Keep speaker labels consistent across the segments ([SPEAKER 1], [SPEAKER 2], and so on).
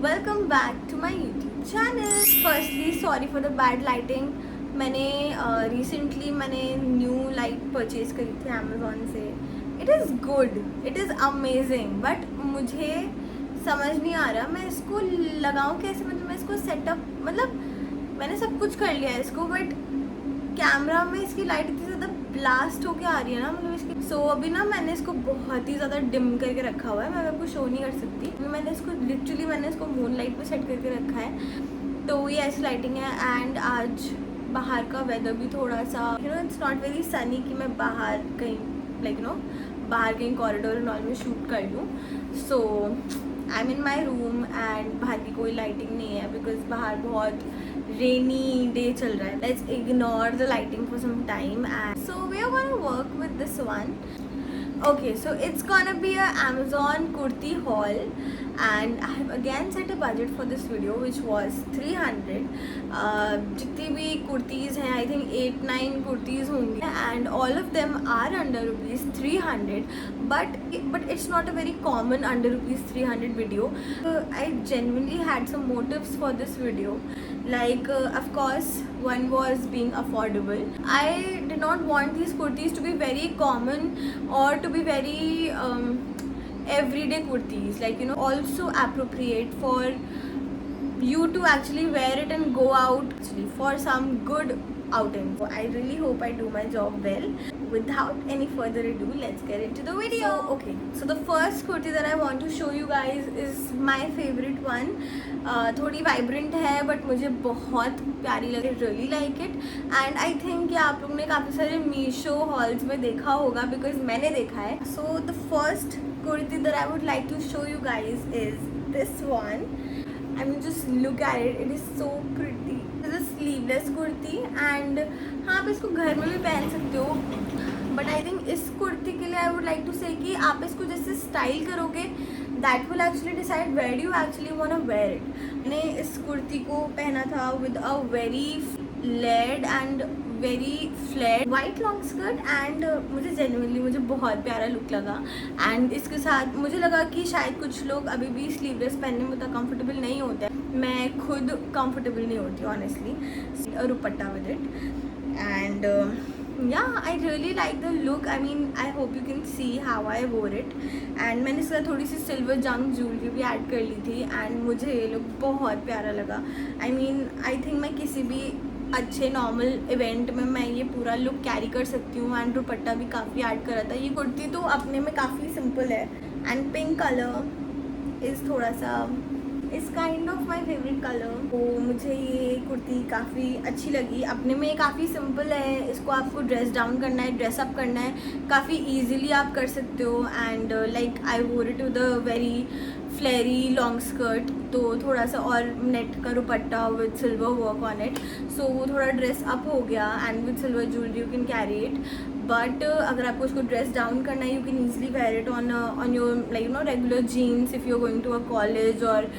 [SPEAKER 1] Welcome back to my YouTube channel. Firstly sorry for the bad lighting. मैंने recently new light purchase करी थी Amazon से। It is good, it is amazing, but मुझे समझ नहीं आ रहा मैं इसको लगाऊं कैसे। मतलब मैं इसको सेटअप, मतलब मैंने सब कुछ कर लिया है इसको, बट कैमरा में इसकी लाइट इतनी ज़्यादा ब्लास्ट होके आ रही है ना, मतलब इसकी। सो अभी ना मैंने इसको बहुत ही ज़्यादा डिम करके रखा हुआ है, मैं आपको शो नहीं कर सकती। अभी मैंने इसको मून लाइट पे सेट करके रखा है, तो ये ऐसी लाइटिंग है। एंड आज बाहर का वेदर भी थोड़ा सा इट्स नॉट वेरी सनी कि मैं बाहर कहीं बाहर कहीं कॉरिडोर एंड ऑल में शूट कर लूँ। So I am in my room and बाहर की कोई लाइटिंग नहीं है बिकॉज बाहर बहुत रेनी डे चल रहा है। Let's ignore the lighting for some time and so we are gonna work with this one. Okay, so it's gonna be a Amazon kurti haul, and I have again set a budget for this video which was 300. जितनी भी कुर्तीज़ हैं, I think 8-9 kurtis होंगी, and all of them are under rupees 300. But it's not a very common under rupees 300 video. I genuinely had some motives for this video. Like of course one was being affordable. I did not want these kurtis to be very common or to be very everyday kurtis, also appropriate for you to actually wear it and go out actually for some good outing. So I really hope I do my job well. Without any further ado, let's get into the video. So the first kurti that I want to show you guys is my favorite one. थोड़ी vibrant है but मुझे बहुत प्यारी लगी. Really like it and I think ये आप लोगों ने काफ़ी सारे मीशो हॉल्स में देखा होगा बिकॉज मैंने देखा है. So the first kurti that I would like to show you guys is this one. I mean, just look at it. It is so pretty. This is a sleeveless kurti and हाँ, आप इसको घर में भी पहन सकते हो. बट आई थिंक इस कुर्ती के लिए आई वुड लाइक टू से कि आप इसको जैसे स्टाइल करोगे that will actually decide where you actually want to wear it. मैंने इस कुर्ती को पहना था with a very laid and very flat white long skirt and मुझे बहुत प्यारा लुक लगा. एंड इसके साथ मुझे लगा कि शायद कुछ लोग अभी भी स्लीवलेस पहनने में उतना कंफर्टेबल नहीं होते हैं. मैं खुद कंफर्टेबल नहीं होती honestly. Dupatta with it and yeah, I really like the look. I mean, I hope you can see how I wore it. And मैंने इसका थोड़ी सी सिल्वर जंग ज्वेलरी भी ऐड कर ली थी एंड मुझे ये लुक बहुत प्यारा लगा. I mean, I think मैं किसी भी अच्छे नॉर्मल इवेंट में मैं ये पूरा लुक कैरी कर सकती हूँ. एंड दुपट्टा भी काफ़ी ऐड करा था. ये कुर्ती तो अपने में काफ़ी सिंपल है एंड पिंक कलर इज़ थोड़ा सा इस kind of my favourite colour. तो मुझे ये कुर्ती काफ़ी अच्छी लगी. अपने में काफ़ी सिंपल है. इसको आपको ड्रेस डाउन करना है, ड्रेसअप करना है, काफ़ी ईजिली आप कर सकते हो. And like I wore it with a very flary long skirt. तो थोड़ा सा और नेट का dupatta with silver work on it. So वो थोड़ा ड्रेस अप हो गया and with silver jewellery you can carry it. But अगर आपको उसको ड्रेस डाउन करना है you can easily wear it on your regular jeans if you are going to a college और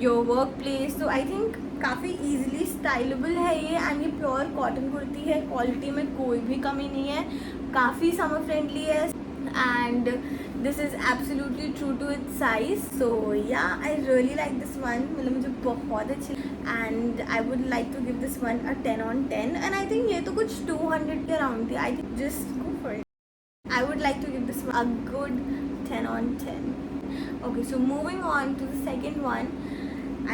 [SPEAKER 1] योर वर्क प्लेस. तो I think काफ़ी easily स्टाइलेबल है ये. एंड ये प्योर कॉटन कुर्ती है. क्वालिटी में कोई भी कमी नहीं है. काफ़ी समर फ्रेंडली है and this is absolutely true to its size. So yeah I really like this one. मतलब मुझे बहुत अच्छी and I would like to give this one a 10/10. And I think ये तो कुछ 200 के अराउंड थी. I think just go for it. I would like to give this one a good 10/10. Okay, so moving on to the second one,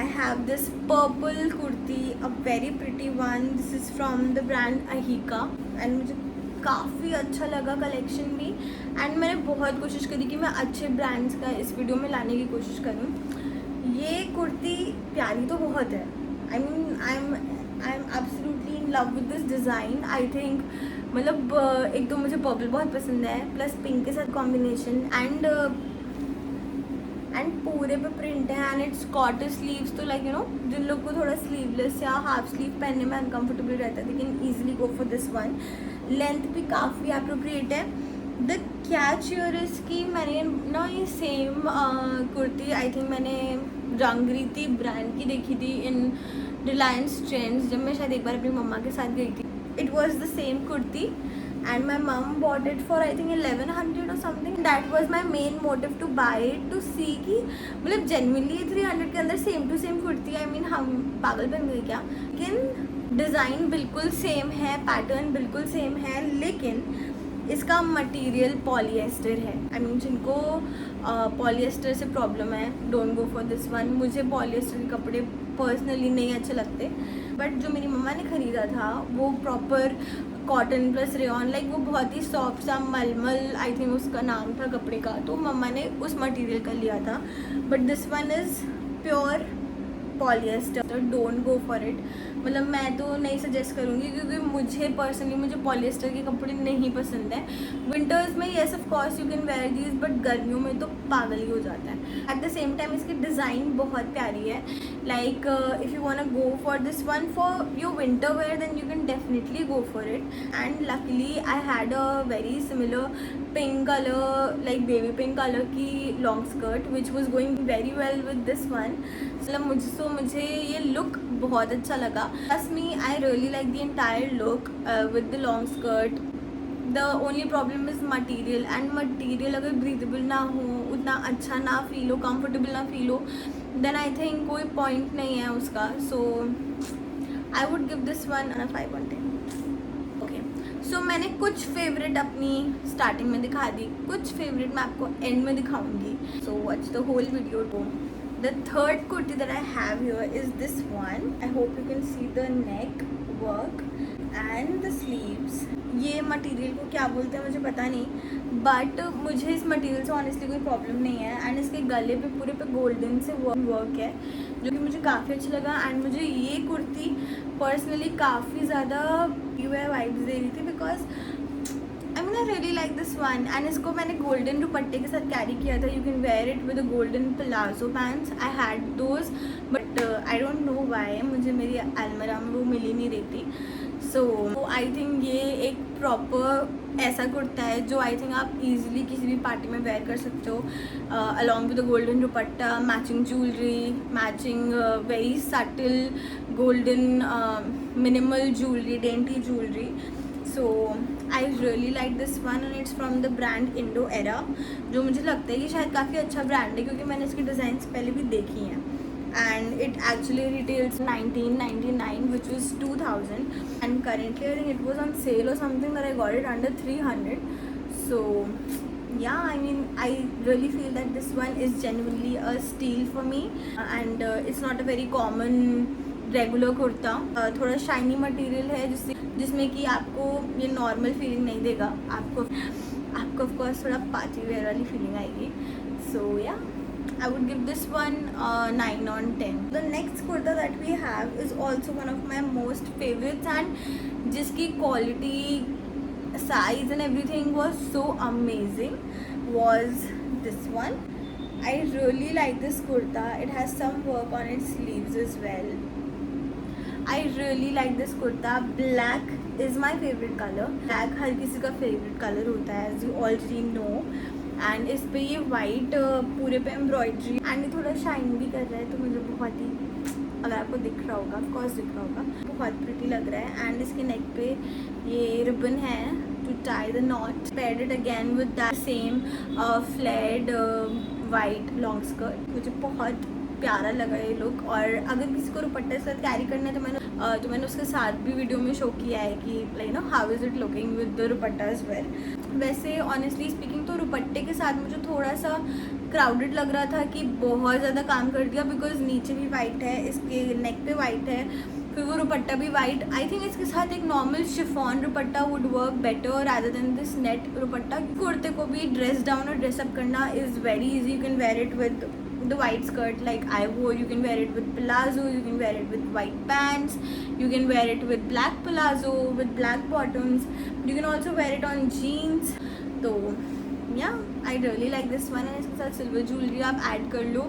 [SPEAKER 1] I have this purple kurti, a very pretty one. This is from the brand Ahika and मुझे काफ़ी अच्छा लगा collection भी. And मैंने बहुत कोशिश करी कि मैं अच्छे ब्रांड्स का इस वीडियो में लाने की कोशिश करूँ. ये कुर्ती प्यारी तो बहुत है. I mean I am absolutely in love with this design. I think मतलब एक तो मुझे पर्पल बहुत पसंद है प्लस पिंक के साथ कॉम्बिनेशन एंड पूरे पे प्रिंट है एंड इट्स कॉट स्लीव्स. तो जिन लोग को थोड़ा स्लीवलेस या हाफ स्लीव पहनने में अनकम्फर्टेबल रहता है they can easily go for this one. Length भी काफ़ी अप्रोप्रिएट है. द कैच यूर इसकी मैंने ना ये सेम कुर्ती आई थिंक मैंने रंगरीती ब्रांड की देखी थी इन रिलायंस ट्रेंड्स जब मैं शायद एक बार अपनी मम्मा के साथ गई थी. It was the same kurti and my mom bought it for I think 1100 or something. That was my main motive to buy it, to see कि मतलब genuinely 300 के अंदर same to same kurti, I mean हम पागल बन गए क्या। लेकिन डिज़ाइन बिल्कुल सेम है, पैटर्न बिल्कुल सेम है, लेकिन इसका मटेरियल पॉलिएस्टर है। आई मीन जिनको पॉलिएस्टर से प्रॉब्लम है, don't go for this one. मुझे पॉलिएस्टर के कपड़े पर्सनली नहीं अच्छे लगते, बट जो मेरी मम्मा ने ख़रीदा था वो proper cotton plus rayon, like वो बहुत ही सॉफ्ट सा मलमल, आई थिंक उसका नाम था कपड़े का, तो मम्मा ने उस मटेरियल का लिया था। But this one is pure polyester, don't go for it. मतलब मैं तो नहीं सजेस्ट करूँगी, क्योंकि मुझे पर्सनली मुझे पॉलिएस्टर के कपड़े नहीं पसंद हैं। विंटर्स में yes of course you can wear these, but गर्मियों में तो पागल ही हो जाता है। एट द सेम टाइम इसकी डिज़ाइन बहुत प्यारी है। Like if you want go for this one for your winter wear, then you can definitely go for it. And luckily I had a very similar pink colour, like baby pink colour की long skirt which was going very well with this one. मतलब मुझे ये look बहुत अच्छा लगा। Plus me I really like the entire look with the long skirt. The only problem is material, and material अगर breathable ना हो, उतना अच्छा ना फील हो, कंफर्टेबल ना फील हो, देन आई थिंक कोई पॉइंट नहीं है उसका। So I would give this one 5 on 10। Okay, so मैंने कुछ फेवरेट अपनी स्टार्टिंग में दिखा दी, कुछ फेवरेट मैं आपको एंड में दिखाऊंगी। So watch the whole video too. The third kurti that I have here is this one. I hope you can see the neck work and the sleeves. ये material को क्या बोलते हैं मुझे पता नहीं, बट मुझे इस मटेरियल से ऑनेस्टली कोई प्रॉब्लम नहीं है। एंड इसके गले पे पूरे पे गोल्डन से वर्क है, जो कि मुझे काफ़ी अच्छा लगा। एंड मुझे ये कुर्ती पर्सनली काफ़ी ज़्यादा प्योर वाइब्स दे रही थी, because I mean I really like this one. And इसको मैंने गोल्डन दुपट्टे के साथ कैरी किया था। You can where it with a golden palazzo pants. I had those, but I don't know why मुझे मेरी अलमीरा में वो मिल ही नहीं रही थी। सो आई थिंक ये एक प्रॉपर ऐसा कुर्ता है जो आई थिंक आप इजीली किसी भी पार्टी में वेयर कर सकते हो, along with the golden dupatta, matching jewellery, matching very subtle golden minimal jewellery, dainty jewellery. So I really like this one and it's from the brand Indo era, जो मुझे लगता है कि शायद काफ़ी अच्छा ब्रांड है, क्योंकि मैंने इसकी डिज़ाइंस पहले भी देखी हैं। And it actually retails 1999 which was 2000, and currently I think it was on sale और something that I got it under 300. So yeah, I mean I really feel that this one is genuinely a steal for me, and it's not a very common regular kurta. थोड़ा shiny material है जिसमें कि आपको ये normal feeling नहीं देगा, आपको of course थोड़ा पार्टी वेयर वाली फीलिंग आएगी। सो या I would give this one 9 on 10. The next kurta that we have is also one of my most favorites, and जिसकी quality, size and everything was so amazing was this one. I really like this kurta. It has some work on its sleeves as well. I really like this kurta. Black is my favorite color. Black हर किसी का favorite color होता है, as you already know. And इस पे ये white पूरे पे embroidery, and ये थोड़ा शाइन भी कर रहा है, तो मुझे बहुत ही, अगर आपको दिख रहा होगा, ऑफ कोर्स दिख रहा होगा, बहुत प्रिटी लग रहा है। एंड इसके नेक पे ये रिबन है to tie the knot, paired it again with that same flared white long skirt. मुझे बहुत प्यारा लगा ये लुक। और अगर किसी को दुपट्टे के साथ कैरी करना है तो मैंने उसके साथ भी वीडियो में शो किया है कि like know how is it looking with the dupatta as well. वैसे ऑनेस्टली स्पीकिंग तो दुपट्टे के साथ मुझे थोड़ा सा क्राउडेड लग रहा था कि बहुत ज़्यादा काम कर दिया, बिकॉज नीचे भी वाइट है, इसके नेक पे वाइट है, फिर वो दुपट्टा भी वाइट। आई थिंक इसके साथ एक normal chiffon dupatta would work better rather than this net दुपट्टा। कुर्ते को भी ड्रेस डाउन और ड्रेसअप करना is very easy. You can where it with the white skirt like I wore. You can wear it with palazzo, you can wear it with white pants, you can wear it with black palazzo with black bottoms, you can also wear it on jeans. तो yeah, I really like this one. and इसके साथ silver jewellery आप add कर लो,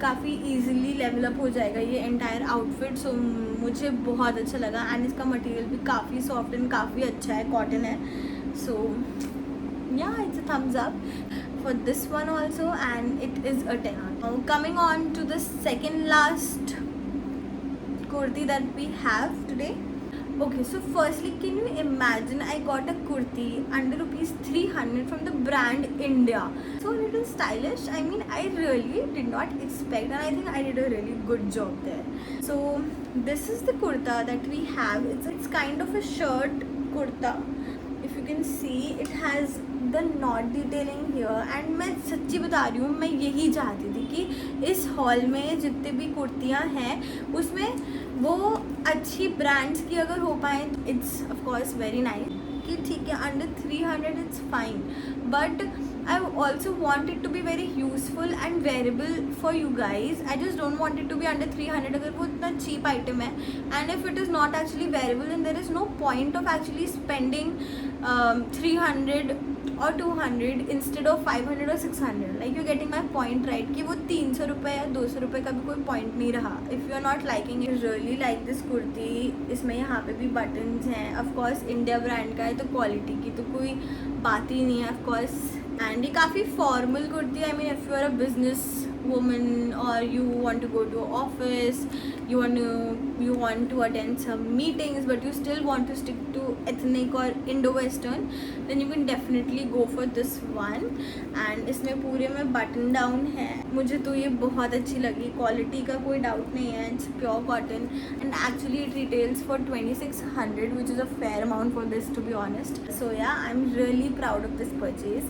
[SPEAKER 1] काफ़ी easily level up हो जाएगा ये entire outfit. सो मुझे बहुत अच्छा लगा, एंड इसका मटेरियल भी काफ़ी सॉफ्ट एंड काफ़ी अच्छा है, कॉटन है। सो yeah, it's a thumbs up for this one also, and it is a 10 on. Now coming on to the second last kurti that we have today Okay, so firstly, can you imagine I got a kurti under rupees 300 from the brand India? So a little stylish. I mean, I really did not expect, and I think I did a really good job there. So this is the kurta that we have. It's kind of a shirt kurta. If you can see, it has the knot detailing here. And मैं सच्ची बता रही हूँ, मैं यही चाहती थी कि इस हॉल में जितने भी कुर्तियाँ हैं उसमें वो अच्छी ब्रांड्स की अगर हो पाए, it's of course very nice कि ठीक है under 300 it's fine, but I also want it to be very useful and wearable for you guys. I just don't want it to be under 300 अगर वो इतना cheap item है, and if it is not actually wearable then there is no point of actually spending 300 or 200 instead of 500 or 600. Like you're getting my point, right? कि वो 300 रुपये या 200 रुपये का भी कोई point नहीं रहा. If you're not liking it, really like this kurti. इसमें यहाँ पे भी buttons हैं. Of course India brand का है तो quality की तो कोई बात ही नहीं है of course. And ये काफ़ी फॉर्मल कुर्ती है. I mean if you are a business woman or you want to go to office, you want to attend some meetings but you still want to stick to ethnic or Indo-Western, then you can definitely go for this one. And इसमें पूरे में button down है. मुझे तो ये बहुत अच्छी लगी. क्वालिटी का कोई डाउट नहीं है. It's pure cotton and actually it retails for 2600, which is a fair amount for this, to be honest. So yeah, I'm really proud of this purchase.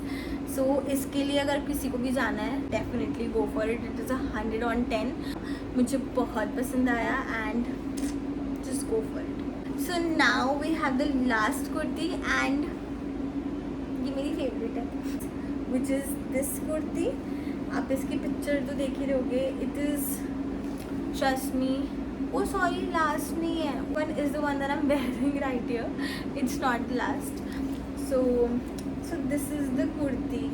[SPEAKER 1] So इसके लिए अगर किसी को भी जाना है, definitely go for it. It is 100 on 10. मुझे बहुत पसंद आया and just go for it. So now we have the last kurti and ये मेरी favorite है, which is this kurti. आप इसकी पिक्चर तो देख ही रहोगे. It is, trust me. Oh sorry, last नहीं है. One is the one that I'm wearing right here. It's not the last. So this is the kurti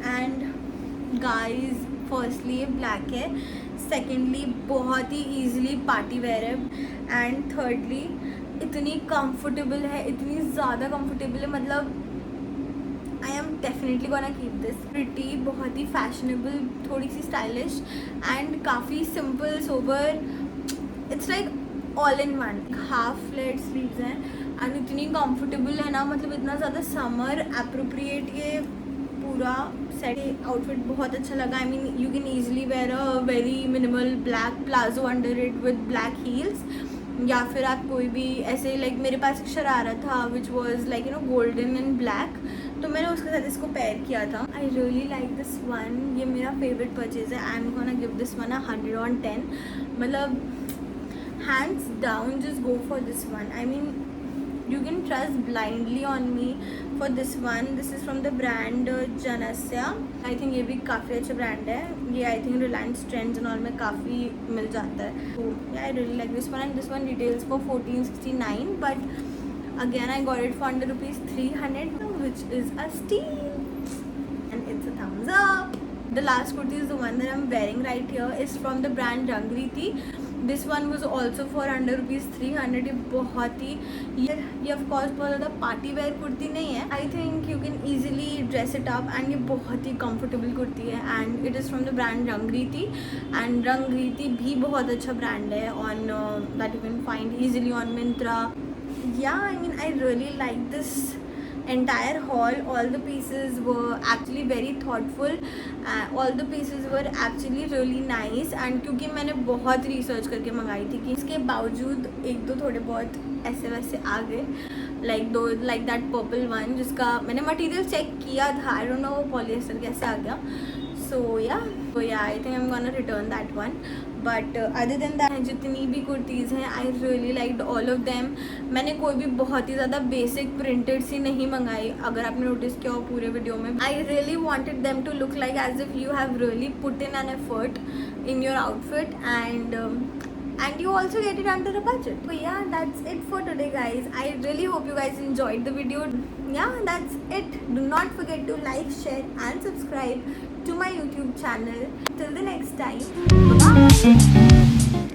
[SPEAKER 1] and guys, firstly ये black है, secondly बहुत ही easily party wear है, and thirdly इतनी comfortable है, इतनी ज़्यादा comfortable है, मतलब I am definitely gonna keep this. Pretty, बहुत ही fashionable, थोड़ी सी stylish and काफ़ी simple, sober. It's like all in one. Half flared sleeves हैं and इतनी comfortable है ना, मतलब इतना ज़्यादा summer appropriate ये पूरा सेट आउटफिट बहुत अच्छा लगा. I mean you can easily wear a very minimal black palazzo under it with black heels, या फिर आप कोई भी ऐसे लाइक मेरे पास एक शरारा था which was like you know golden and black, तो मैंने उसके साथ इसको पेयर किया था. I really like this one. ये मेरा फेवरेट परचेज है. I'm gonna give this one 100 on 10. मतलब hands down just go for this one. I mean you can trust blindly on me for this one. This is from the brand Janasya. I think ये भी काफ़ी अच्छा brand है. ये I think Reliance Trends and all में काफ़ी मिल जाता है. So yeah, I really like this one, and this one retails for 1469, but again I got it for under rupees 300, which is a steal and it's a thumbs up. The last kurti is the one that I'm wearing right here. Is from the brand Rangriti. This one was also for under rupees 300. ये बहुत ही ये of course बहुत ज़्यादा party wear kurti नहीं है. I think you can easily dress it up and ये बहुत ही comfortable kurti है and it is from the brand Rangriti, and Rangriti भी बहुत अच्छा brand है on that you can find easily on Myntra. Yeah, I mean I really like this entire haul. All the pieces were actually very thoughtful. All the pieces were actually really nice. And क्योंकि मैंने बहुत research करके मंगाई थी कि इसके बावजूद एक दो थोड़े बहुत ऐसे वैसे आ गए, लाइक दैट पर्पल वन जिसका मैंने मटेरियल चेक किया था. आई डोंट नो वो पॉलिएस्टर कैसे आ गया. So yeah, I think I'm gonna return that one. But other than that, जितनी भी कुर्तीज़ हैं I really liked all of them. मैंने कोई भी बहुत ही ज़्यादा बेसिक प्रिंटेड सी नहीं मंगाई. अगर आपने नोटिस किया हो पूरे वीडियो में, I really wanted them to look like as if you have really put in an effort in your outfit, and you also get it under a budget. So yeah, that's it for today guys. I really hope you guys enjoyed the video. Yeah, that's it. Do not forget to like, share and subscribe to my YouTube channel. Till the next time, bye.